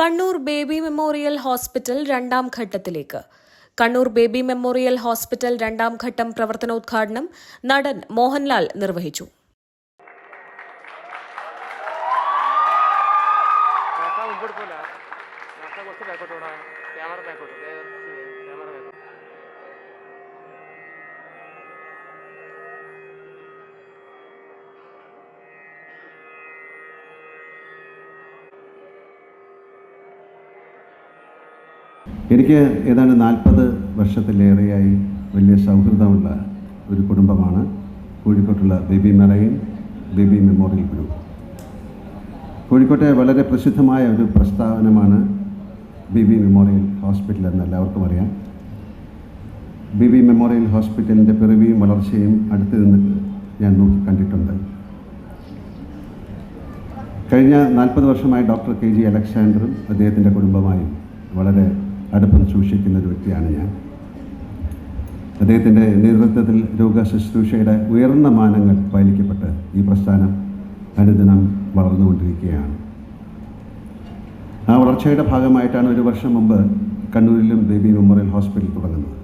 Kannur Baby Memorial hospital രണ്ടാം ഘട്ടത്തിലേക്ക്. Kannur Baby Memorial hospital രണ്ടാം ഘട്ടം പ്രവർത്തനോദ്ഘാടനം നടൻ മോഹൻലാൽ നിർവഹിച്ചു. എനിക്ക് ഏതാണ്ട് 40 വർഷത്തിലേറെയായി വലിയ സൗഹൃദമുള്ള ഒരു കുടുംബമാണ് കോഴിക്കോട്ടുള്ള Baby Marine Baby Memorial Group. കോഴിക്കോട്ടെ വളരെ പ്രസിദ്ധമായ ഒരു പ്രസ്ഥാനമാണ് ബേബി മെമ്മോറിയൽ ഹോസ്പിറ്റൽ എന്ന് എല്ലാവർക്കും അറിയാം. ബേബി മെമ്മോറിയൽ ഹോസ്പിറ്റലിൻ്റെ പിറവിയും വളർച്ചയും അടുത്ത് നിന്ന് ഞാൻ നോക്കിക്കണ്ടിട്ടുണ്ട്. കഴിഞ്ഞ 40 വർഷമായി ഡോക്ടർ KG അലക്സാണ്ടറും അദ്ദേഹത്തിൻ്റെ കുടുംബമായും വളരെ അടുപ്പം സൂക്ഷിക്കുന്ന ഒരു വ്യക്തിയാണ് ഞാൻ. അദ്ദേഹത്തിൻ്റെ നേതൃത്വത്തിൽ രോഗശുശ്രൂഷയുടെ ഉയർന്ന മാനങ്ങൾ പാലിക്കപ്പെട്ട് ഈ പ്രസ്ഥാനം അനുദിനം വളർന്നുകൊണ്ടിരിക്കുകയാണ്. ആ വളർച്ചയുടെ ഭാഗമായിട്ടാണ് ഒരു വർഷം മുമ്പ് കണ്ണൂരിലും ബേബി മെമ്മോറിയൽ ഹോസ്പിറ്റൽ തുടങ്ങുന്നത്.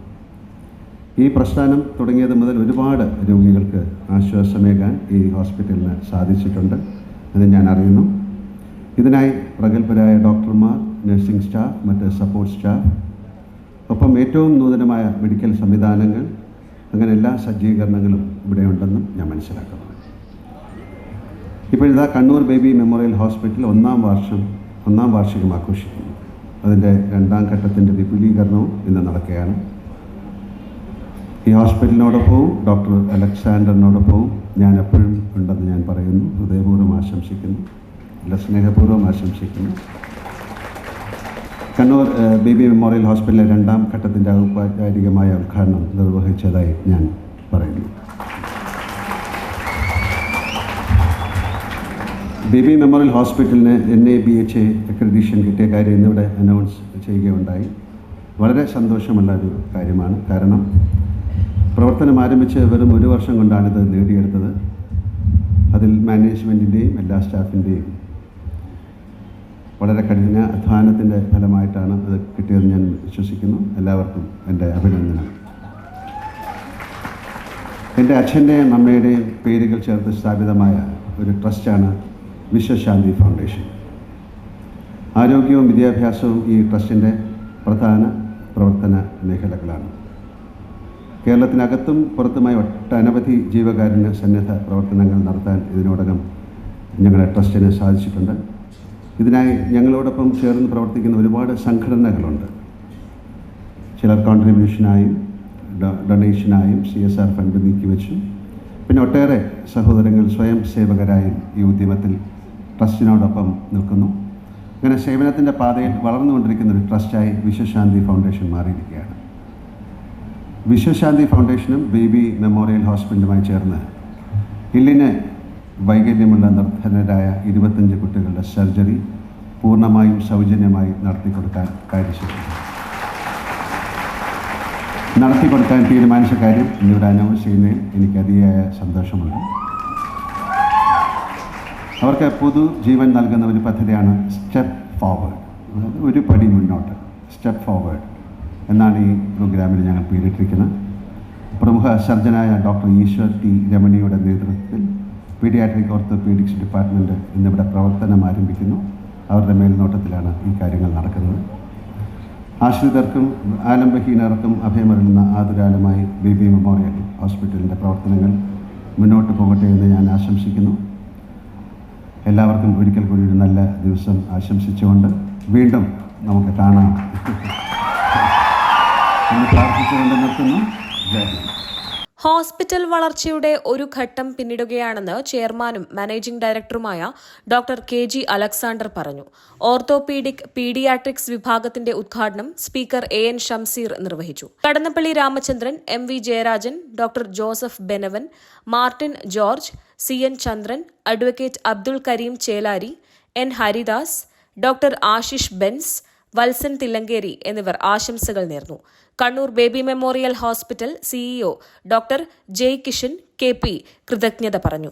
ഈ പ്രസ്ഥാനം തുടങ്ങിയത് മുതൽ ഒരുപാട് രോഗികൾക്ക് ആശ്വാസമേകാൻ ഈ ഹോസ്പിറ്റലിന് സാധിച്ചിട്ടുണ്ട് എന്ന് ഞാൻ അറിയുന്നു. ഇതിനായി പ്രഗത്ഭരായ ഡോക്ടർമാർ, നഴ്സിംഗ് സ്റ്റാഫ്, മറ്റ് സപ്പോർട്ട് സ്റ്റാഫ്, ഒപ്പം ഏറ്റവും നൂതനമായ മെഡിക്കൽ സംവിധാനങ്ങൾ, അങ്ങനെ എല്ലാ സജ്ജീകരണങ്ങളും ഇവിടെ ഉണ്ടെന്നും ഞാൻ മനസ്സിലാക്കുന്നു. ഇപ്പോഴിതാ കണ്ണൂർ ബേബി മെമ്മോറിയൽ ഹോസ്പിറ്റൽ ഒന്നാം വാർഷികം ആഘോഷിക്കുന്നു. അതിൻ്റെ രണ്ടാം ഘട്ടത്തിൻ്റെ വിപുലീകരണവും ഇന്ന് നടക്കുകയാണ്. ഈ ഹോസ്പിറ്റലിനോടൊപ്പവും ഡോക്ടർ അലക്സാണ്ടറിനോടൊപ്പവും ഞാൻ എപ്പോഴും ഉണ്ടെന്ന് ഞാൻ പറയുന്നു. ഹൃദയപൂർവ്വം ആശംസിക്കുന്നു, സ്നേഹപൂർവ്വം ആശംസിക്കുന്നു. കണ്ണൂർ ബേബി മെമ്മോറിയൽ ഹോസ്പിറ്റലിലെ രണ്ടാം ഘട്ടത്തിൻ്റെ ഔപചാരികമായ ഉദ്ഘാടനം നിർവഹിച്ചതായി ഞാൻ പറയുന്നു. ബേബി മെമ്മോറിയൽ ഹോസ്പിറ്റലിന് NABHA അക്രഡിറ്റേഷൻ കിട്ടിയ കാര്യം ഇന്നിവിടെ അനൗൺസ് ചെയ്യുകയുണ്ടായി. വളരെ സന്തോഷമുള്ള ഒരു കാര്യമാണ്. കാരണം പ്രവർത്തനം ആരംഭിച്ച് വെറും 1 വർഷം കൊണ്ടാണിത് നേടിയെടുത്തത്. അതിൽ മാനേജ്മെൻറ്റിൻ്റെയും എല്ലാ സ്റ്റാഫിൻ്റെയും വളരെ കഠിന അധ്വാനത്തിൻ്റെ ഫലമായിട്ടാണ് അത് കിട്ടിയതെന്ന് ഞാൻ വിശ്വസിക്കുന്നു. എല്ലാവർക്കും എൻ്റെ അഭിനന്ദനം. എൻ്റെ അച്ഛൻ്റെയും അമ്മയുടെയും പേരുകൾ ചേർത്ത് സ്ഥാപിതമായ ഒരു ട്രസ്റ്റാണ് വിശ്വശാന്തി ഫൗണ്ടേഷൻ. ആരോഗ്യവും വിദ്യാഭ്യാസവും ഈ ട്രസ്റ്റിൻ്റെ പ്രധാന പ്രവർത്തന മേഖലകളാണ്. കേരളത്തിനകത്തും പുറത്തുമായി ഒട്ടനവധി ജീവകാരുണ്യ സന്നദ്ധ പ്രവർത്തനങ്ങൾ നടത്താൻ ഇതിനോടകം ഞങ്ങളുടെ ട്രസ്റ്റിന് സാധിച്ചിട്ടുണ്ട്. ഇതിനായി ഞങ്ങളോടൊപ്പം ചേർന്ന് പ്രവർത്തിക്കുന്ന ഒരുപാട് സംഘടനകളുണ്ട്. ചിലർ കോൺട്രിബ്യൂഷനായും ഡൊണേഷനായും CSR ഫണ്ട് നീക്കിവെച്ചു. പിന്നെ ഒട്ടേറെ സഹോദരങ്ങൾ സ്വയം സേവകരായും ഈ ഉദ്യമത്തിൽ ട്രസ്റ്റിനോടൊപ്പം നിൽക്കുന്നു. അങ്ങനെ സേവനത്തിൻ്റെ പാതയിൽ വളർന്നുകൊണ്ടിരിക്കുന്ന ഒരു ട്രസ്റ്റായി വിശ്വശാന്തി ഫൗണ്ടേഷൻ മാറിയിരിക്കുകയാണ്. വിശ്വശാന്തി ഫൗണ്ടേഷനും ബേബി മെമ്മോറിയൽ ഹോസ്പിറ്റലുമായി ചേർന്ന് ഇല്ലിന് വൈകല്യമുള്ള നിർധനരായ 25 കുട്ടികളുടെ സർജറി പൂർണ്ണമായും സൗജന്യമായി നടത്തിക്കൊടുക്കാൻ തീരുമാനിച്ച കാര്യം ഇന്നിവിടെ അനൗൺസ് ചെയ്യുന്നതിൽ എനിക്ക് അതിയായ സന്തോഷമുണ്ട്. അവർക്ക് പുതുജീവൻ നൽകുന്ന ഒരു പദ്ധതിയാണ് സ്റ്റെപ്പ് ഫോർവേഡ്. ഒരു പടി മുന്നോട്ട്, സ്റ്റെപ്പ് ഫോർവേഡ് എന്നാണ് ഈ പ്രോഗ്രാമിന് ഞങ്ങൾ പേരിട്ടിരിക്കുന്നത്. പ്രമുഖ സർജനായ ഡോക്ടർ ഈശ്വർ T. രമണിയുടെ നേതൃത്വത്തിൽ പീഡിയാട്രിക് ഓർത്തോപീഡിക്സ് ഡിപ്പാർട്ട്മെൻറ്റ് ഇന്നിവിടെ പ്രവർത്തനം ആരംഭിക്കുന്നു. അവരുടെ മേൽനോട്ടത്തിലാണ് ഈ കാര്യങ്ങൾ നടക്കുന്നത്. ആശ്രിതർക്കും ആലംബഹീനർക്കും അഭയമരുളുന്ന ആതുരാലയമായി ബേബി മെമ്മോറിയൽ ഹോസ്പിറ്റലിൻ്റെ പ്രവർത്തനങ്ങൾ മുന്നോട്ട് പോകട്ടെ എന്ന് ഞാൻ ആശംസിക്കുന്നു. എല്ലാവർക്കും ഒരിക്കൽ കൂടി ഒരു നല്ല ദിവസം ആശംസിച്ചുകൊണ്ട് വീണ്ടും നമുക്ക് കാണാം എന്ന് പ്രാർത്ഥിച്ചുകൊണ്ട് നിർത്തുന്നു. ജയ് ഹിന്ദ്. ഹോസ്പിറ്റൽ വളർച്ചയുടെ ഒരു ഘട്ടം പിന്നിടുകയാണെന്ന് ചെയർമാനും മാനേജിംഗ് ഡയറക്ടറുമായ ഡോക്ടർ KG അലക്സാണ്ടർ പറഞ്ഞു. പീഡിയാട്രിക്സ് വിഭാഗത്തിന്റെ ഉദ്ഘാടനം സ്പീക്കർ AN ഷംസീർ നിർവഹിച്ചു. Kadannappally Ramachandran, MV Jayarajan, doctor Joseph ബെനവൻ, Martin George, CN Chandran, advocate Abdul Kareem Chelari, N Haridas, doctor Ashish Benz, Valsan Thillankeri എന്നിവർ ആശംസകൾ നേർന്നു. Kannur Baby Memorial Hospital CEO doctor Jai Kishan KP കൃതജ്ഞത പറഞ്ഞു.